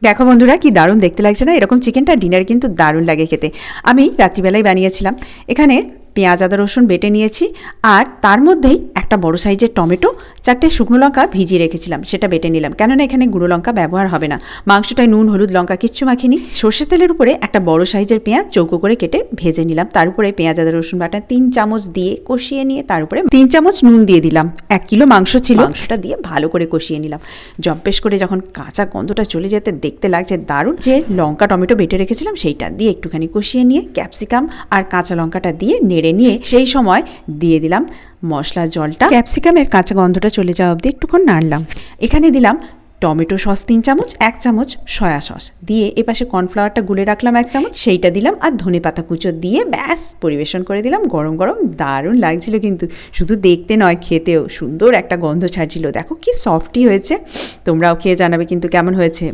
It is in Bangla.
দেখো বন্ধুরা কি দারুণ দেখতে লাগছে না? এরকম চিকেনটা ডিনারে কিন্তু দারুণ লাগে খেতে। আমি রাত্রিবেলায় বানিয়েছিলাম। এখানে পেঁয়াজ আদা রসুন বেটে নিয়েছি, আর তার মধ্যেই একটা বড় সাইজের টমেটো, 4টে শুকনো লঙ্কা ভিজিয়ে রেখেছিলাম, সেটা বেটে নিলাম, কেননা এখানে গুঁড়ো লঙ্কা ব্যবহার হবে না। মাংসটায় নুন হলুদ লঙ্কা কিচ্ছু মাখিনি। সর্ষের তেলের উপরে একটা বড় সাইজের পেঁয়াজ চৌকো করে কেটে ভেজে নিলাম, তার উপরে পেঁয়াজ আদা রসুন বাটা 3 চামচ দিয়ে কষিয়ে নিয়ে তার উপরে 3 চামচ নুন দিয়ে দিলাম। 1 কিলো মাংস ছিল, মাংসটা দিয়ে ভালো করে কষিয়ে নিলাম। জম্পেশ করে যখন কাঁচা গন্ধটা চলে যেতে দেখতে লাগছে দারুণ, যে লঙ্কা টমেটো বেটে রেখেছিলাম সেইটা দিয়ে একটুখানি কষিয়ে নিয়ে ক্যাপসিকাম আর কাঁচা লঙ্কাটা দিয়ে নেড়ে নিয়ে সেই সময় দিয়ে দিলাম মশলার জলটা। ক্যাপসিকামের কাঁচা গন্ধটা চলে যাওয়া অবধি একটুক্ষণ নাড়লাম। এখানে দিলাম টমেটো সস 3 চামচ, 1 চামচ সয়া সস দিয়ে এপাশে কর্নফ্লাওয়ারটা গুলে রাখলাম 1 চামচ, সেইটা দিলাম, আর ধনেপাতা কুচো দিয়ে ব্যাস পরিবেশন করে দিলাম। গরম গরম দারুণ লাগছিল, কিন্তু শুধু দেখতে নয় খেতেও সুন্দর একটা গন্ধ ছাড়ছিল। দেখো কি সফটই হয়েছে। তোমরাও খেয়ে জানাবে কিন্তু কেমন হয়েছে।